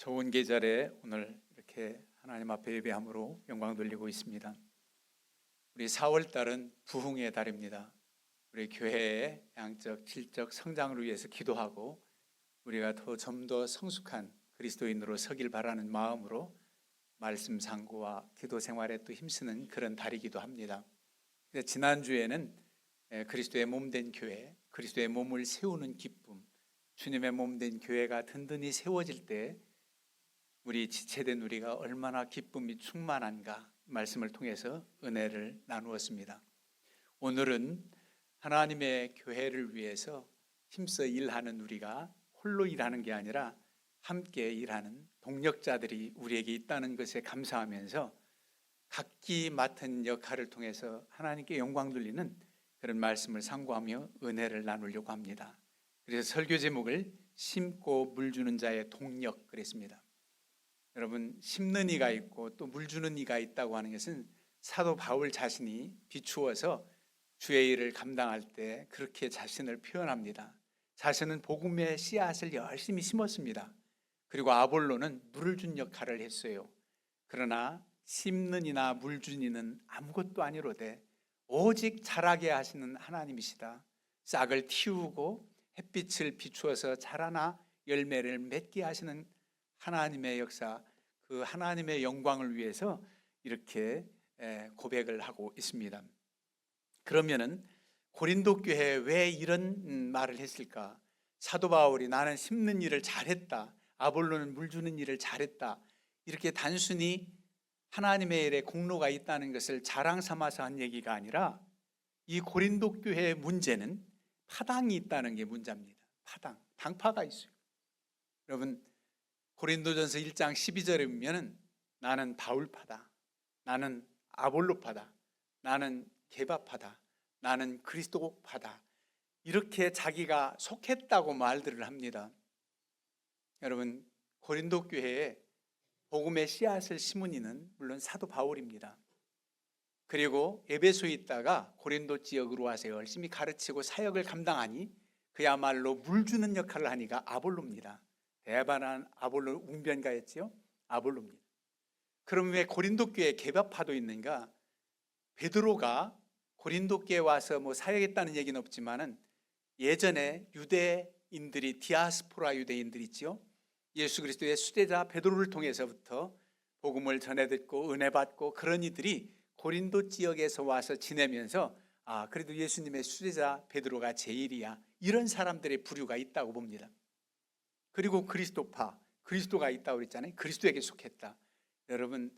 좋은 계절에 오늘 이렇게 하나님 앞에 예배함으로 영광 돌리고 있습니다. 우리 4월 달은 부흥의 달입니다. 우리 교회의 양적, 질적 성장을 위해서 기도하고 우리가 좀 더 성숙한 그리스도인으로 서길 바라는 마음으로 말씀 상고와 기도 생활에 또 힘쓰는 그런 달이기도 합니다. 지난주에는 그리스도의 몸된 교회, 그리스도의 몸을 세우는 기쁨, 주님의 몸된 교회가 든든히 세워질 때 우리 지체된 우리가 얼마나 기쁨이 충만한가 말씀을 통해서 은혜를 나누었습니다. 오늘은 하나님의 교회를 위해서 힘써 일하는 우리가 홀로 일하는 게 아니라 함께 일하는 동력자들이 우리에게 있다는 것에 감사하면서 각기 맡은 역할을 통해서 하나님께 영광 돌리는 그런 말씀을 상고하며 은혜를 나누려고 합니다. 그래서 설교 제목을 심고 물 주는 자의 동력 그랬습니다. 여러분, 심는 이가 있고 또 물 주는 이가 있다고 하는 것은 사도 바울 자신이 비추어서 주의 일을 감당할 때 그렇게 자신을 표현합니다. 자신은 복음의 씨앗을 열심히 심었습니다. 그리고 아볼로는 물을 준 역할을 했어요. 그러나 심는 이나 물 준 이는 아무것도 아니로되 오직 자라게 하시는 하나님이시다. 싹을 틔우고 햇빛을 비추어서 자라나 열매를 맺게 하시는 하나님의 역사, 그 하나님의 영광을 위해서 이렇게 고백을 하고 있습니다. 그러면은 고린도 교회에 왜 이런 말을 했을까? 사도 바울이 나는 심는 일을 잘했다, 아볼로는 물 주는 일을 잘했다, 이렇게 단순히 하나님의 일에 공로가 있다는 것을 자랑 삼아서 한 얘기가 아니라 이 고린도 교회의 문제는 파당이 있다는 게 문제입니다. 당파가 있어요. 여러분, 고린도전서 1장 12절에 보면 나는 바울파다, 나는 아볼로파다, 나는 게바파다, 나는 그리스도파다, 이렇게 자기가 속했다고 말들을 합니다. 여러분, 고린도 교회에 복음의 씨앗을 심은 이는 물론 사도 바울입니다. 그리고 에베소에 있다가 고린도 지역으로 와서 열심히 가르치고 사역을 감당하니 그야말로 물 주는 역할을 하니까 아볼로입니다. 대반한 아볼로 웅변가였지요. 아볼로입니다. 그럼 왜 고린도 교회에 게바파도 있는가? 베드로가 고린도 교회에 와서 사역했다는 얘기는 없지만은 예전에 유대인들이 디아스포라 유대인들이 있지요. 예수 그리스도의 수제자 베드로를 통해서부터 복음을 전해 듣고 은혜 받고 그런 이들이 고린도 지역에서 와서 지내면서 그래도 예수님의 수제자 베드로가 제일이야, 이런 사람들의 부류가 있다고 봅니다. 그리고 그리스도파, 그리스도가 있다고 그랬잖아요. 그리스도에게 속했다. 여러분,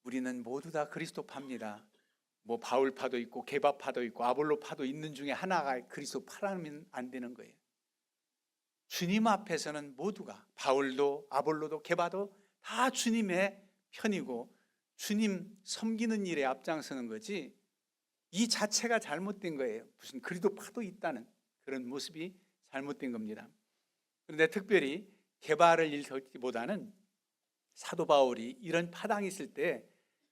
우리는 모두 다 그리스도파입니다. 바울파도 있고 게바파도 있고 아볼로파도 있는 중에 하나가 그리스도파라면 안 되는 거예요. 주님 앞에서는 모두가, 바울도 아볼로도 게바도 다 주님의 편이고 주님 섬기는 일에 앞장서는 거지, 이 자체가 잘못된 거예요. 무슨 그리스도파도 있다는 그런 모습이 잘못된 겁니다. 그런데 특별히 게바를 일으키기보다는 사도 바울이 이런 파당이 있을 때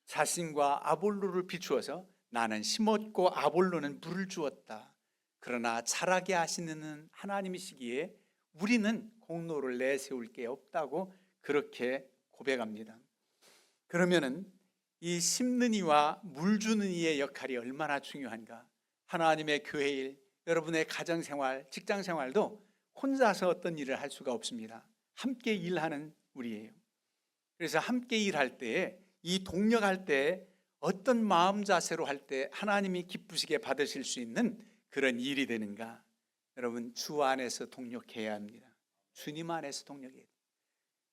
자신과 아볼로를 비추어서 나는 심었고 아볼로는 물을 주었다, 그러나 자라게 하시는 하나님이시기에 우리는 공로를 내세울 게 없다고 그렇게 고백합니다. 그러면은 이 심는 이와 물 주는 이의 역할이 얼마나 중요한가? 하나님의 교회 일, 여러분의 가정생활, 직장생활도 혼자서 어떤 일을 할 수가 없습니다. 함께 일하는 우리예요. 그래서 함께 일할 때에, 이 동력할 때에 어떤 마음 자세로 할 때 하나님이 기쁘시게 받으실 수 있는 그런 일이 되는가? 여러분, 주 안에서 동력해야 합니다. 주님 안에서 동력해야 합니다.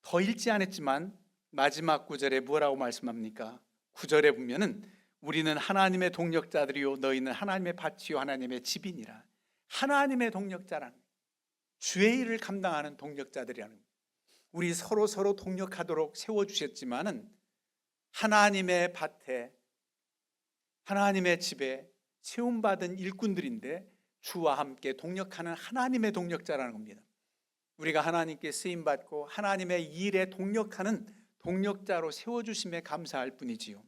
더 읽지 않았지만 마지막 구절에 뭐라고 말씀합니까? 9절에 보면은 우리는 하나님의 동력자들이요 너희는 하나님의 밭이요 하나님의 집이니라. 하나님의 동력자라는, 주의 일을 감당하는 동력자들이라는 거예요. 우리 서로 동력하도록 세워주셨지만은 하나님의 밭에, 하나님의 집에 세움받은 일꾼들인데 주와 함께 동력하는 하나님의 동력자라는 겁니다. 우리가 하나님께 쓰임받고 하나님의 일에 동력하는 동력자로 세워주심에 감사할 뿐이지요.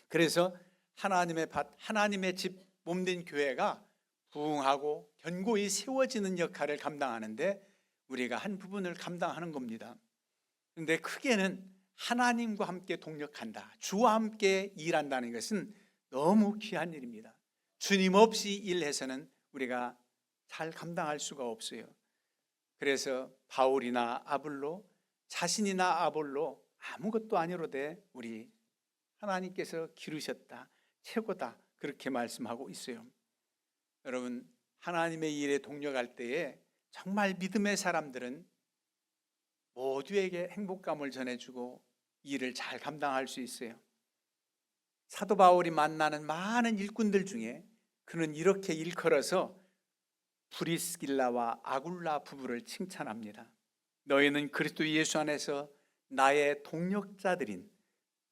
그래서 하나님의 밭, 하나님의 집 몸된 교회가 부흥하고 견고히 세워지는 역할을 감당하는데 우리가 한 부분을 감당하는 겁니다. 그런데 크게는 하나님과 함께 동력한다, 주와 함께 일한다는 것은 너무 귀한 일입니다. 주님 없이 일해서는 우리가 잘 감당할 수가 없어요. 그래서 바울이나 아볼로, 자신이나 아볼로 아무것도 아니로되 우리 하나님께서 기르셨다, 최고다, 그렇게 말씀하고 있어요. 여러분, 하나님의 일에 동력할 때에 정말 믿음의 사람들은 모두에게 행복감을 전해주고 일을 잘 감당할 수 있어요. 사도 바울이 만나는 많은 일꾼들 중에 그는 이렇게 일컬어서 브리스길라와 아굴라 부부를 칭찬합니다. 너희는 그리스도 예수 안에서 나의 동력자들인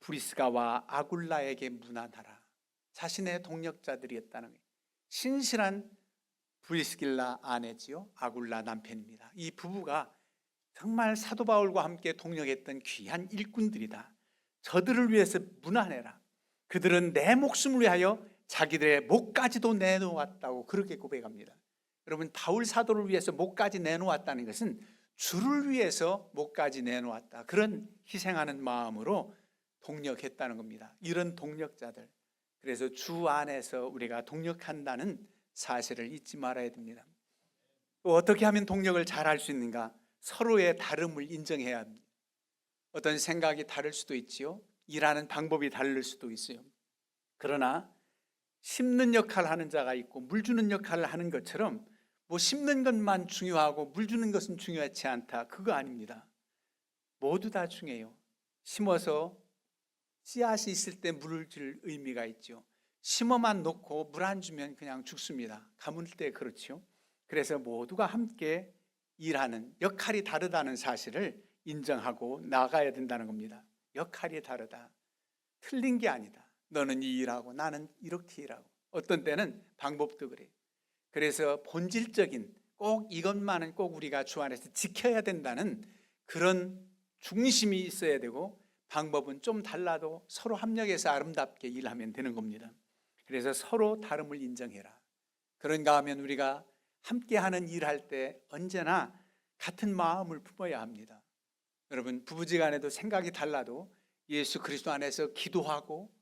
브리스가와 아굴라에게 문안하라. 자신의 동력자들이었다는 거예요. 신실한 브리스길라 아내지요, 아굴라 남편입니다. 이 부부가 정말 사도 바울과 함께 동력했던 귀한 일꾼들이다. 저들을 위해서 문안해라. 그들은 내 목숨을 위하여 자기들의 목까지도 내놓았다고 그렇게 고백합니다. 여러분, 바울 사도를 위해서 목까지 내놓았다는 것은 주를 위해서 목까지 내놓았다, 그런 희생하는 마음으로 동력했다는 겁니다. 이런 동력자들, 그래서 주 안에서 우리가 동력한다는 사실을 잊지 말아야 됩니다. 또 어떻게 하면 동력을 잘 할 수 있는가? 서로의 다름을 인정해야 합니다. 어떤 생각이 다를 수도 있지요. 일하는 방법이 다를 수도 있어요. 그러나 심는 역할을 하는 자가 있고 물 주는 역할을 하는 것처럼 뭐 심는 것만 중요하고 물 주는 것은 중요하지 않다, 그거 아닙니다. 모두 다 중요해요. 심어서 씨앗이 있을 때 물을 줄 의미가 있죠. 심어만 놓고 물 안 주면 그냥 죽습니다. 가물 때 그렇죠. 그래서 모두가 함께 일하는, 역할이 다르다는 사실을 인정하고 나가야 된다는 겁니다. 역할이 다르다, 틀린 게 아니다. 너는 이 일하고 나는 이렇게 일하고. 어떤 때는 방법도 그래요. 그래서 본질적인 꼭 이것만은 꼭 우리가 주 안에서 지켜야 된다는 그런 중심이 있어야 되고, 방법은 좀 달라도 서로 합력해서 아름답게 일하면 되는 겁니다. 그래서 서로 다름을 인정해라. 그런가 하면 우리가 함께하는 일할 때 언제나 같은 마음을 품어야 합니다. 여러분, 부부지간에도 생각이 달라도 예수 그리스도 안에서 기도하고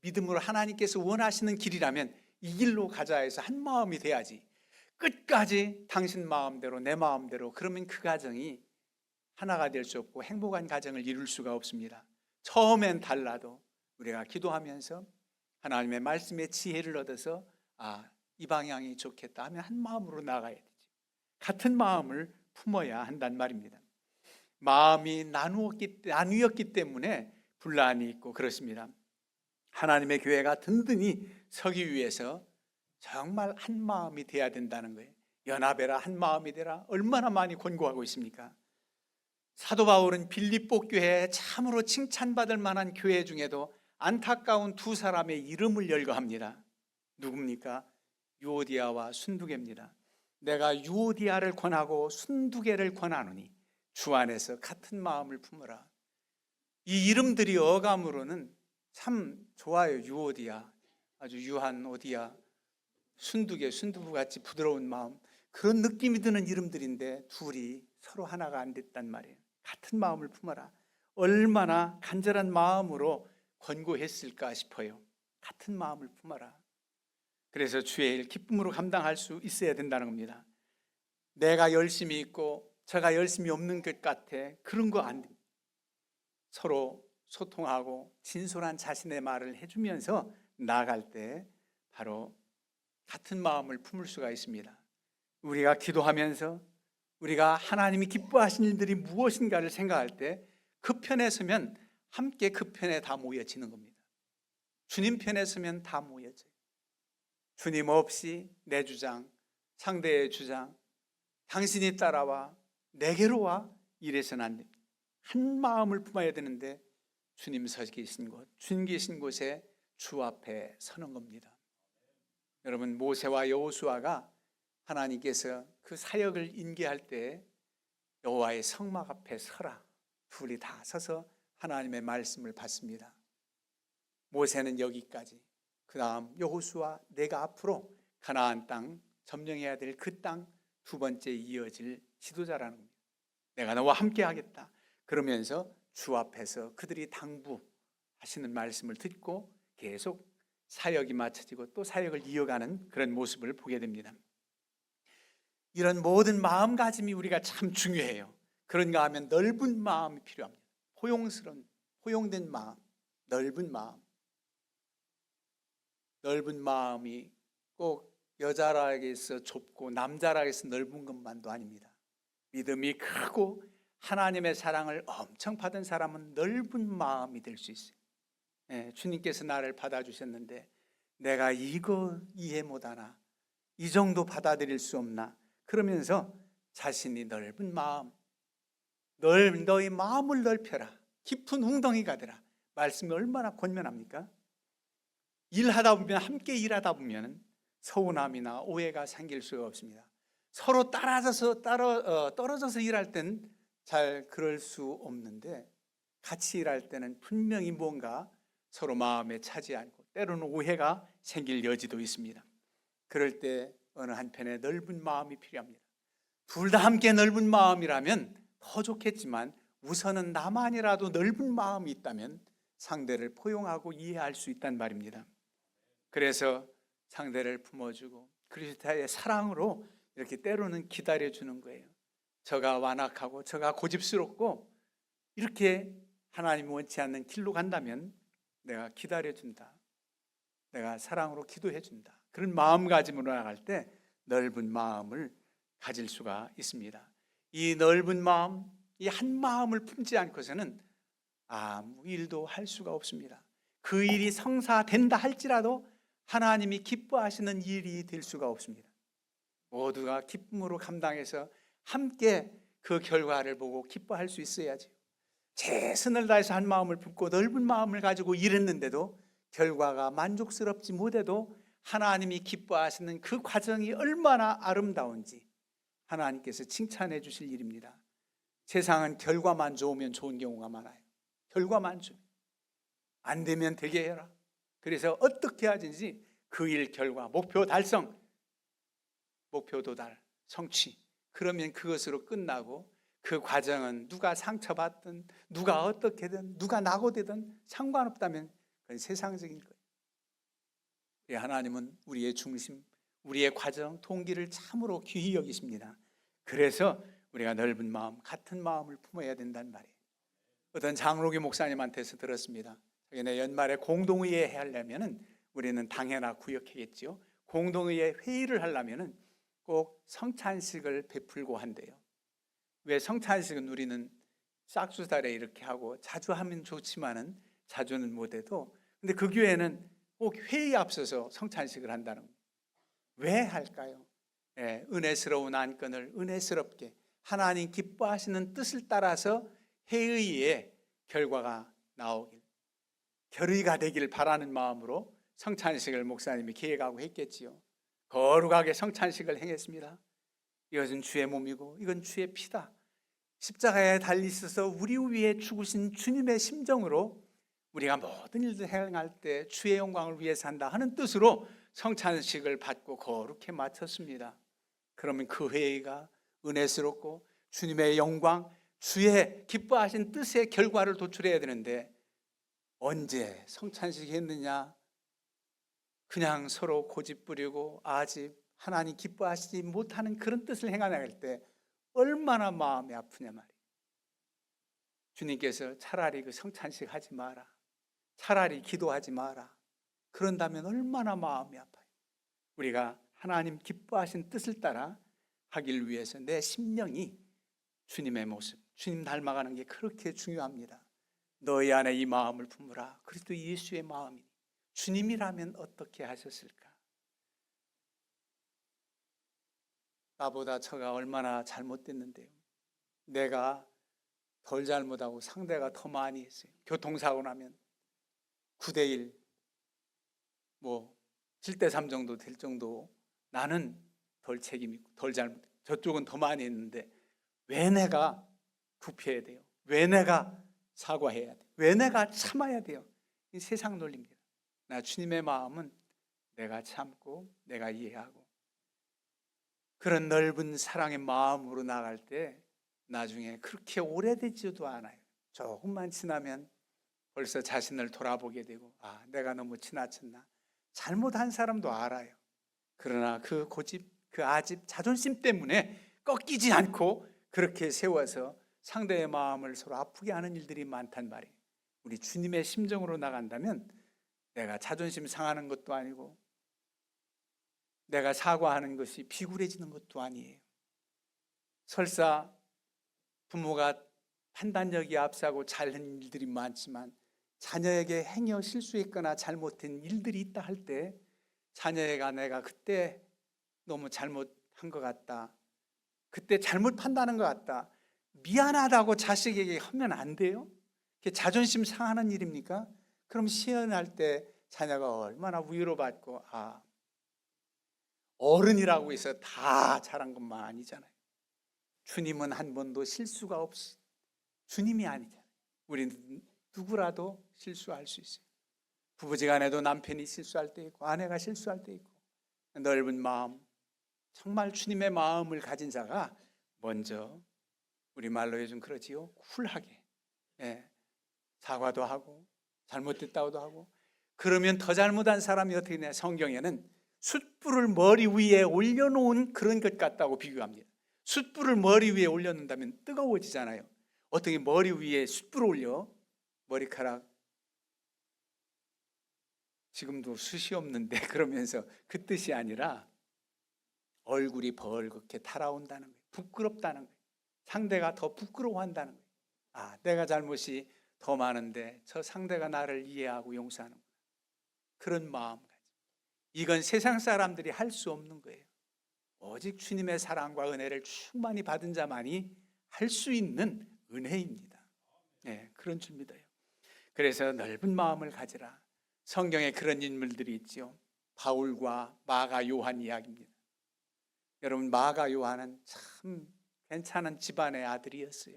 믿음으로 하나님께서 원하시는 길이라면 이 길로 가자 해서 한 마음이 돼야지, 끝까지 당신 마음대로 내 마음대로, 그러면 그 가정이 하나가 될 수 없고 행복한 가정을 이룰 수가 없습니다. 처음엔 달라도 우리가 기도하면서 하나님의 말씀의 지혜를 얻어서 이 방향이 좋겠다 하면 한 마음으로 나가야 되죠. 같은 마음을 품어야 한단 말입니다. 마음이 나뉘었기 때문에 분란이 있고 그렇습니다. 하나님의 교회가 든든히 서기 위해서 정말 한 마음이 돼야 된다는 거예요. 연합해라, 한 마음이 되라, 얼마나 많이 권고하고 있습니까? 사도 바울은 빌립보 교회에 참으로 칭찬받을 만한 교회 중에도 안타까운 두 사람의 이름을 열거합니다. 누굽니까? 유오디아와 순두개입니다. 내가 유오디아를 권하고 순두개를 권하노니 주 안에서 같은 마음을 품으라. 이 이름들이 어감으로는 참 좋아요. 유오디아, 아주 유한 오디아, 순두개, 순두부같이 부드러운 마음, 그런 느낌이 드는 이름들인데 둘이 서로 하나가 안 됐단 말이에요. 같은 마음을 품어라. 얼마나 간절한 마음으로 권고했을까 싶어요. 같은 마음을 품어라. 그래서 주의 일 기쁨으로 감당할 수 있어야 된다는 겁니다. 내가 열심히 있고 저가 열심히 없는 것 같아, 그런 거 안 됩니다. 서로 소통하고 진솔한 자신의 말을 해주면서 나아갈 때 바로 같은 마음을 품을 수가 있습니다. 우리가 기도하면서 우리가 하나님이 기뻐하신 일들이 무엇인가를 생각할 때 그 편에 서면 함께 그 편에 다 모여지는 겁니다. 주님 편에 서면 다 모여져요. 주님 없이 내 주장, 상대의 주장, 당신이 따라와, 내게로 와, 이래서는 안 됩니다. 한 마음을 품어야 되는데 주님 서 계신 곳, 주님 계신 곳에 주 앞에 서는 겁니다. 여러분, 모세와 여호수아가 하나님께서 그 사역을 인계할 때 여호와의 성막 앞에 서라, 둘이 다 서서 하나님의 말씀을 받습니다. 모세는 여기까지, 그 다음 여호수아 내가 앞으로 가나안 땅, 점령해야 될 그 땅 두 번째 이어질 지도자라는 겁니다. 내가 너와 함께 하겠다. 그러면서 주 앞에서 그들이 당부하시는 말씀을 듣고 계속 사역이 맞춰지고 또 사역을 이어가는 그런 모습을 보게 됩니다. 이런 모든 마음가짐이 우리가 참 중요해요. 그런가 하면 넓은 마음이 필요합니다. 포용된 마음, 넓은 마음. 넓은 마음이 꼭 여자락에서 좁고 남자락에서 넓은 것만도 아닙니다. 믿음이 크고 하나님의 사랑을 엄청 받은 사람은 넓은 마음이 될 수 있어요. 주님께서 나를 받아주셨는데 내가 이거 이해 못하나, 이 정도 받아들일 수 없나, 그러면서 자신이 넓은 마음, 너희 마음을 넓혀라, 깊은 웅덩이가 되라. 말씀이 얼마나 권면합니까? 일하다 보면, 함께 일하다 보면 서운함이나 오해가 생길 수가 없습니다. 서로 떨어져서 일할 땐 잘 그럴 수 없는데, 같이 일할 때는 분명히 뭔가 서로 마음에 차지 않고 때로는 오해가 생길 여지도 있습니다. 그럴 때 어느 한편에 넓은 마음이 필요합니다. 둘 다 함께 넓은 마음이라면 더 좋겠지만, 우선은 나만이라도 넓은 마음이 있다면 상대를 포용하고 이해할 수 있단 말입니다. 그래서 상대를 품어주고 그리스도의 사랑으로 이렇게 때로는 기다려주는 거예요. 저가 완악하고 저가 고집스럽고 이렇게 하나님이 원치 않는 길로 간다면 내가 기다려준다, 내가 사랑으로 기도해준다, 그런 마음가짐으로 나갈 때 넓은 마음을 가질 수가 있습니다. 이 넓은 마음, 이 한 마음을 품지 않고서는 아무 일도 할 수가 없습니다. 그 일이 성사된다 할지라도 하나님이 기뻐하시는 일이 될 수가 없습니다. 모두가 기쁨으로 감당해서 함께 그 결과를 보고 기뻐할 수 있어야지. 최선을 다해서 한 마음을 품고 넓은 마음을 가지고 일했는데도 결과가 만족스럽지 못해도 하나님이 기뻐하시는 그 과정이 얼마나 아름다운지 하나님께서 칭찬해 주실 일입니다. 세상은 결과만 좋으면 좋은 경우가 많아요. 결과만 좋으면, 안 되면 되게 해라. 그래서 어떻게 하든지 그 일 결과, 목표 달성, 목표 도달, 성취, 그러면 그것으로 끝나고 그 과정은 누가 상처받든 누가 어떻게든 누가 낙오되든 상관없다면 그건 세상적인 거예요. 하나님은 우리의 중심, 우리의 과정, 동기를 참으로 귀히 여기십니다. 그래서 우리가 넓은 마음, 같은 마음을 품어야 된단 말이에요. 어떤 장로교 목사님한테서 들었습니다. 내 연말에 공동의회 하려면 우리는 당회나 구역회겠죠. 공동의회 회의를 하려면 꼭 성찬식을 베풀고 한대요. 왜? 성찬식은 우리는 싹수달에 이렇게 하고 자주 하면 좋지만은 자주는 못해도, 근데 그 교회는 꼭 회의 앞서서 성찬식을 한다는 거예요. 왜 할까요? 은혜스러운 안건을 은혜스럽게 하나님 기뻐하시는 뜻을 따라서 회의의 결과가 나오길, 결의가 되길 바라는 마음으로 성찬식을 목사님이 기획하고 했겠지요. 거룩하게 성찬식을 행했습니다. 이것은 주의 몸이고 이건 주의 피다. 십자가에 달리셔서 우리 위해 죽으신 주님의 심정으로 우리가 모든 일을 행할 때 주의 영광을 위해서 한다 하는 뜻으로 성찬식을 받고 거룩히 마쳤습니다. 그러면 그 회의가 은혜스럽고 주님의 영광, 주의 기뻐하신 뜻의 결과를 도출해야 되는데, 언제 성찬식 했느냐? 그냥 서로 고집 부리고 아직 하나님 기뻐하시지 못하는 그런 뜻을 행하나갈 때 얼마나 마음이 아프냐 말이에요. 주님께서 차라리 그 성찬식 하지 마라, 차라리 기도하지 마라, 그런다면 얼마나 마음이 아파요. 우리가 하나님 기뻐하신 뜻을 따라 하길 위해서 내 심령이 주님의 모습, 주님 닮아가는 게 그렇게 중요합니다. 너희 안에 이 마음을 품으라. 그리스도 예수의 마음이니 주님이라면 어떻게 하셨을까? 나보다 저가 얼마나 잘못됐는데요. 내가 덜 잘못하고 상대가 더 많이 했어요. 교통사고 나면 9대1, 7대3 정도 될 정도 나는 덜 책임있고 덜 잘못, 저쪽은 더 많이 했는데 왜 내가 구피해야 돼요? 왜 내가 사과해야 돼요? 왜 내가 참아야 돼요? 이 세상 논리입니다. 나 주님의 마음은 내가 참고 내가 이해하고 그런 넓은 사랑의 마음으로 나갈 때 나중에 그렇게 오래되지도 않아요. 조금만 지나면 벌써 자신을 돌아보게 되고, 내가 너무 지나쳤나, 잘못한 사람도 알아요. 그러나 그 고집, 그 아집, 자존심 때문에 꺾이지 않고 그렇게 세워서 상대의 마음을 서로 아프게 하는 일들이 많단 말이에요. 우리 주님의 심정으로 나간다면 내가 자존심 상하는 것도 아니고 내가 사과하는 것이 비굴해지는 것도 아니에요. 설사 부모가 판단력이 앞서고 잘한 일들이 많지만 자녀에게 행여 실수했거나 잘못된 일들이 있다 할 때 자녀가 내가 그때 너무 잘못한 것 같다, 그때 잘못 판단한 것 같다, 미안하다고 자식에게 하면 안 돼요. 그게 자존심 상하는 일입니까? 그럼 시연할 때 자녀가 얼마나 위로 받고, 어른이라고 해서 다 잘한 것만 아니잖아요. 주님은 한 번도 실수가 없어. 주님이 아니잖아요. 우리는 누구라도 실수할 수 있어요. 부부지간에도 남편이 실수할 때 있고 아내가 실수할 때 있고, 넓은 마음, 정말 주님의 마음을 가진 자가 먼저, 우리말로 요즘 그러지요, 쿨하게 사과도 하고 잘못됐다고도 하고. 그러면 더 잘못한 사람이 어떻게 되냐, 성경에는 숯불을 머리 위에 올려놓은 그런 것 같다고 비교합니다. 숯불을 머리 위에 올려놓는다면 뜨거워지잖아요. 어떻게 머리 위에 숯불을 올려? 머리카락 지금도 숱이 없는데 그러면서 그 뜻이 아니라 얼굴이 벌겋게 달아온다는 거예요. 부끄럽다는 거예요. 상대가 더 부끄러워한다는 거예요. 내가 잘못이 더 많은데 저 상대가 나를 이해하고 용서하는 거예요. 그런 마음가짐. 이건 세상 사람들이 할 수 없는 거예요. 오직 주님의 사랑과 은혜를 충만히 받은 자만이 할 수 있는 은혜입니다. 그런 줄 믿어요. 그래서 넓은 마음을 가지라. 성경에 그런 인물들이 있죠. 바울과 마가 요한 이야기입니다. 여러분, 마가 요한은 참 괜찮은 집안의 아들이었어요.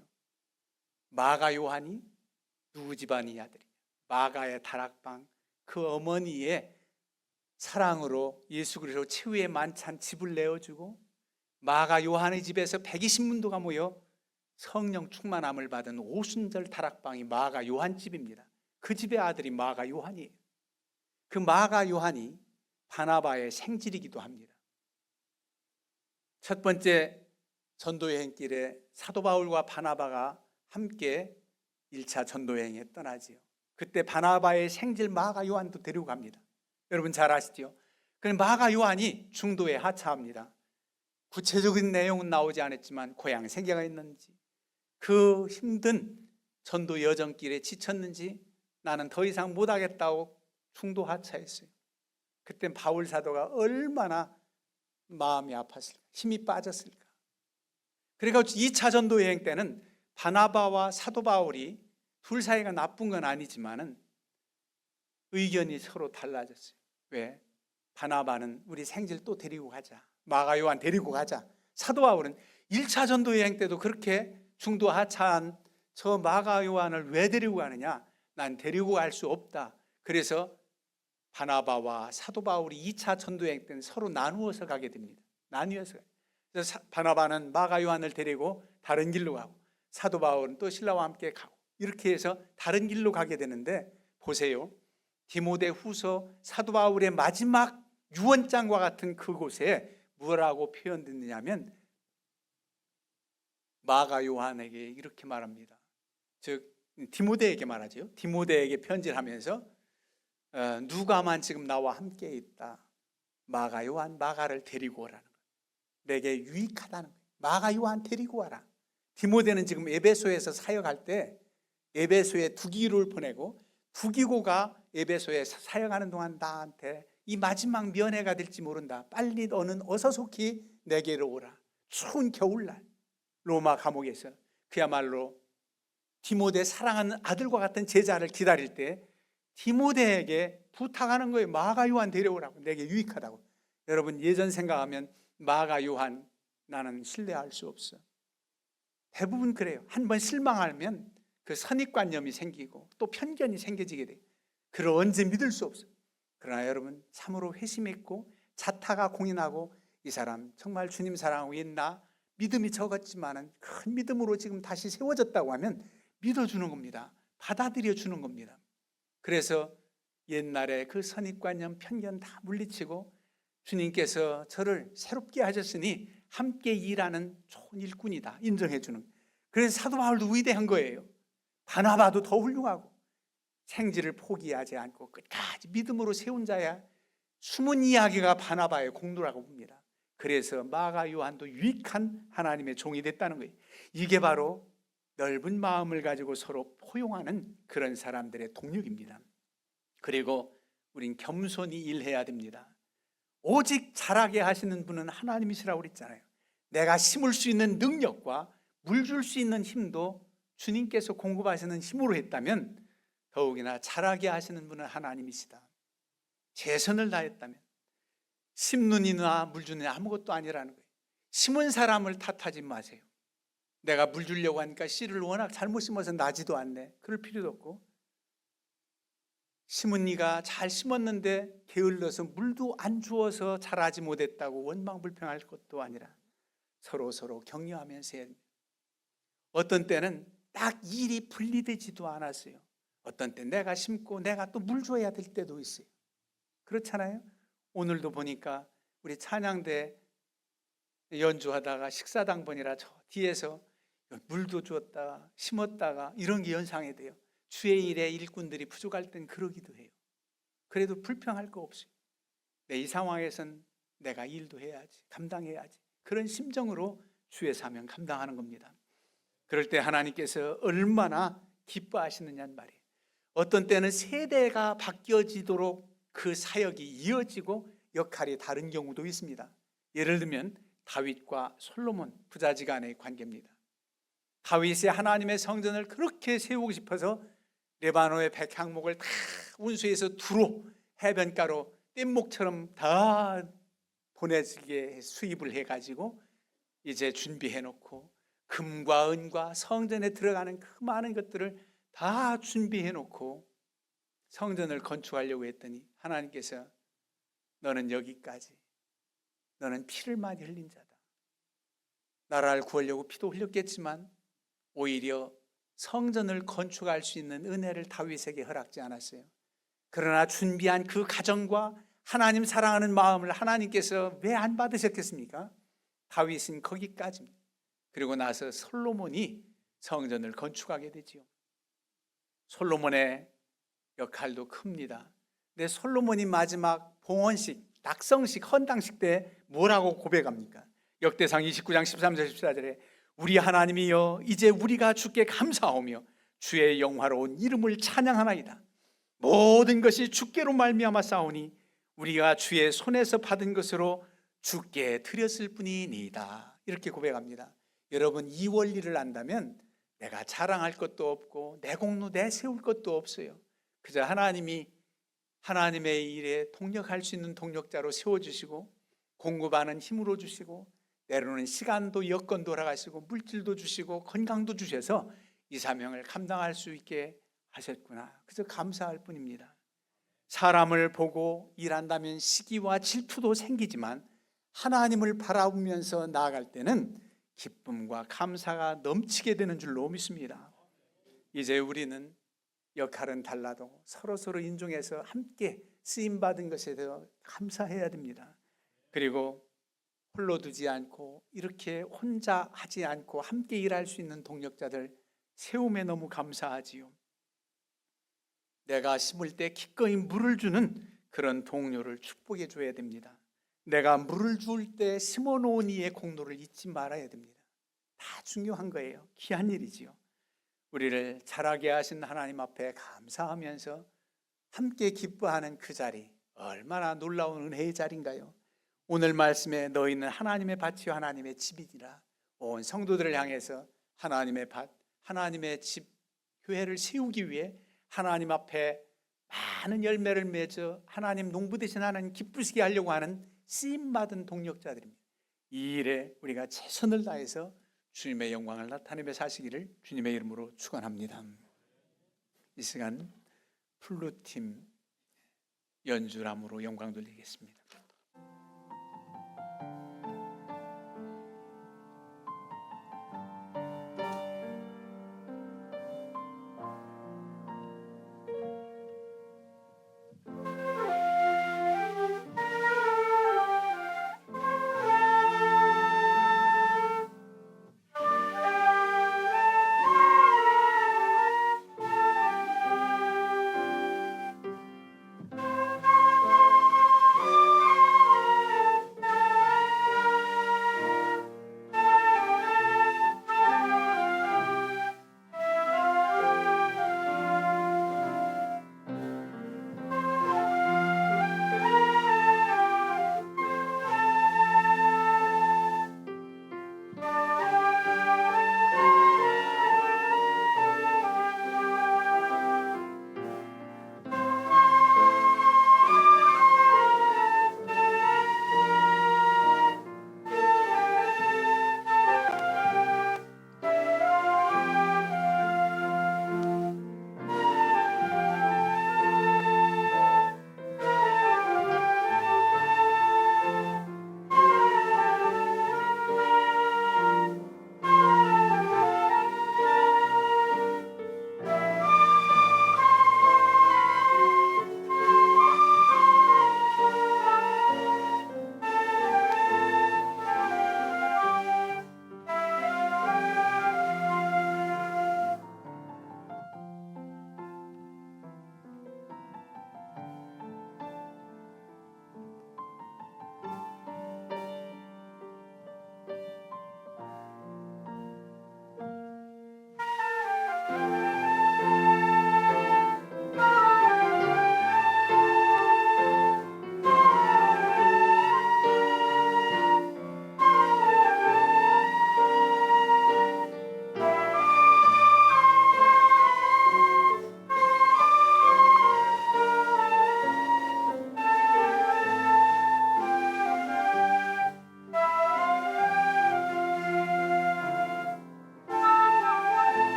마가 요한이 누구 집안의 아들이냐? 마가의 다락방, 그 어머니의 사랑으로 예수 그리스도 최후의 만찬 집을 내어주고, 마가 요한의 집에서 120문도가 모여 성령 충만함을 받은 오순절 다락방이 마가 요한 집입니다. 그 집의 아들이 마가 요한이에요. 그 마가 요한이 바나바의 생질이기도 합니다. 첫 번째 전도여행길에 사도 바울과 바나바가 함께 1차 전도여행에 떠나지요. 그때 바나바의 생질 마가 요한도 데리고 갑니다. 여러분 잘 아시죠? 그럼 마가 요한이 중도에 하차합니다. 구체적인 내용은 나오지 않았지만 고향 생계가 있는지, 그 힘든 전도 여정길에 지쳤는지 나는 더 이상 못하겠다고 중도 하차했어요. 그때 바울 사도가 얼마나 마음이 아팠을까, 힘이 빠졌을까. 그러니까 2차 전도 여행 때는 바나바와 사도 바울이 둘 사이가 나쁜 건 아니지만은 의견이 서로 달라졌어요. 왜? 바나바는 우리 생질 또 데리고 가자, 마가 요한 데리고 가자. 사도 바울은 1차 전도 여행 때도 그렇게 중도 하차한 저 마가 요한을 왜 데리고 가느냐? 난 데리고 갈 수 없다. 그래서 바나바와 사도 바울이 2차 전도 여행 때는 서로 나누어서 가게 됩니다. 나뉘어서. 그래서 바나바는 마가 요한을 데리고 다른 길로 가고, 사도 바울은 또 신라와 함께 가고, 이렇게 해서 다른 길로 가게 되는데, 보세요. 디모데 후서 사도 바울의 마지막 유언장과 같은 그곳에 뭐라고 표현됐느냐면, 마가 요한에게 이렇게 말합니다. 즉 디모데에게 말하죠. 디모데에게 편지를 하면서 누가만 지금 나와 함께 있다. 마가 요한, 마가를 데리고 오라는 거예요. 내게 유익하다는 거예요. 마가 요한 데리고 와라. 디모데는 지금 에베소에서 사역할 때 에베소에 두기고를 보내고, 두기고가 에베소에 사역하는 동안 나한테 이 마지막 면회가 될지 모른다. 빨리 너는 어서 속히 내게로 오라. 추운 겨울날 로마 감옥에서 그야말로 디모데 사랑하는 아들과 같은 제자를 기다릴 때 디모데에게 부탁하는 거예요. 마가 요한 데려오라고, 내게 유익하다고. 여러분, 예전 생각하면 마가 요한 나는 신뢰할 수 없어. 대부분 그래요. 한번 실망하면 그 선입관념이 생기고 또 편견이 생겨지게 돼요. 그를 언제 믿을 수 없어요. 그러나 여러분, 참으로 회심했고 자타가 공인하고 이 사람 정말 주님 사랑하고 있나, 믿음이 적었지만은 큰 믿음으로 지금 다시 세워졌다고 하면 믿어주는 겁니다. 받아들여 주는 겁니다. 그래서 옛날에 그 선입관념, 편견 다 물리치고 주님께서 저를 새롭게 하셨으니 함께 일하는 좋은 일꾼이다 인정해 주는. 그래서 사도 바울도 위대한 거예요. 바나바도 더 훌륭하고 생지를 포기하지 않고 끝까지 믿음으로 세운 자야. 숨은 이야기가 바나바의 공로라고 봅니다. 그래서 마가 요한도 유익한 하나님의 종이 됐다는 거예요. 이게 바로 넓은 마음을 가지고 서로 포용하는 그런 사람들의 동력입니다. 그리고 우린 겸손히 일해야 됩니다. 오직 잘하게 하시는 분은 하나님이시라고 그랬잖아요. 내가 심을 수 있는 능력과 물 줄 수 있는 힘도 주님께서 공급하시는 힘으로 했다면 더욱이나 잘하게 하시는 분은 하나님이시다. 최선을 다했다면 심는 이나 물 주는 이 아무것도 아니라는 거예요. 심은 사람을 탓하지 마세요. 내가 물 주려고 하니까 씨를 워낙 잘못 심어서 나지도 않네. 그럴 필요도 없고, 심은 이가 잘 심었는데 게을러서 물도 안 주어서 자라지 못했다고 원망불평할 것도 아니라 서로 격려하면서 해야 됩니다. 어떤 때는 딱 일이 분리되지도 않았어요. 어떤 때 내가 심고 내가 또 물 줘야 될 때도 있어요. 그렇잖아요. 오늘도 보니까 우리 찬양대 연주하다가 식사당번이라 저 뒤에서 물도 주었다가 심었다가 이런 게 연상이 돼요. 주의 일에 일꾼들이 부족할 땐 그러기도 해요. 그래도 불평할 거 없어요. 이 상황에선 내가 일도 해야지, 감당해야지. 그런 심정으로 주의 사명 감당하는 겁니다. 그럴 때 하나님께서 얼마나 기뻐하시느냐는 말이에요. 어떤 때는 세대가 바뀌어지도록 그 사역이 이어지고 역할이 다른 경우도 있습니다. 예를 들면 다윗과 솔로몬 부자지간의 관계입니다. 다윗이 하나님의 성전을 그렇게 세우고 싶어서 레바논의 백향목을 다 운수해서 두로 해변가로 뗏목처럼 다 보내지게 수입을 해가지고 이제 준비해 놓고 금과 은과 성전에 들어가는 그 많은 것들을 다 준비해 놓고 성전을 건축하려고 했더니 하나님께서 너는 여기까지, 너는 피를 많이 흘린 자다. 나라를 구하려고 피도 흘렸겠지만 오히려 성전을 건축할 수 있는 은혜를 다윗에게 허락지 않았어요. 그러나 준비한 그 가정과 하나님 사랑하는 마음을 하나님께서 왜 안 받으셨겠습니까? 다윗은 거기까지입니다. 그리고 나서 솔로몬이 성전을 건축하게 되지요. 솔로몬의 역할도 큽니다. 근데 솔로몬이 마지막 봉헌식, 낙성식, 헌당식 때 뭐라고 고백합니까? 역대상 29장 13절 14절에 우리 하나님이여 이제 우리가 주께 감사하오며 주의 영화로운 이름을 찬양하나이다. 모든 것이 주께로 말미암아 싸우니 우리가 주의 손에서 받은 것으로 주께 드렸을 뿐이니이다. 이렇게 고백합니다. 여러분, 이 원리를 안다면 내가 자랑할 것도 없고 내 공로 내세울 것도 없어요. 그저 하나님이 하나님의 일에 동력할 수 있는 동력자로 세워주시고 공급하는 힘으로 주시고 때로는 시간도 여건 돌아가시고 물질도 주시고 건강도 주셔서 이 사명을 감당할 수 있게 하셨구나. 그래서 감사할 뿐입니다. 사람을 보고 일한다면 시기와 질투도 생기지만 하나님을 바라보면서 나아갈 때는 기쁨과 감사가 넘치게 되는 줄로 믿습니다. 이제 우리는 역할은 달라도 서로 인정해서 함께 쓰임받은 것에 대해 감사해야 됩니다. 그리고 홀로 두지 않고 이렇게 혼자 하지 않고 함께 일할 수 있는 동력자들 세움에 너무 감사하지요. 내가 심을 때 기꺼이 물을 주는 그런 동료를 축복해 줘야 됩니다. 내가 물을 줄 때 심어놓은 이의 공로를 잊지 말아야 됩니다. 다 중요한 거예요. 귀한 일이지요. 우리를 자라게 하신 하나님 앞에 감사하면서 함께 기뻐하는 그 자리, 얼마나 놀라운 은혜의 자리인가요? 오늘 말씀에 너희는 하나님의 밭이요 하나님의 집이니라. 온 성도들을 향해서 하나님의 밭, 하나님의 집, 교회를 세우기 위해 하나님 앞에 많은 열매를 맺어 하나님 농부 되신 하나님 기쁘시게 하려고 하는 쓰임받은 동력자들입니다. 이 일에 우리가 최선을 다해서 주님의 영광을 나타내며 사시기를 주님의 이름으로 축원합니다. 이 시간 플루팀 연주람으로 영광 돌리겠습니다.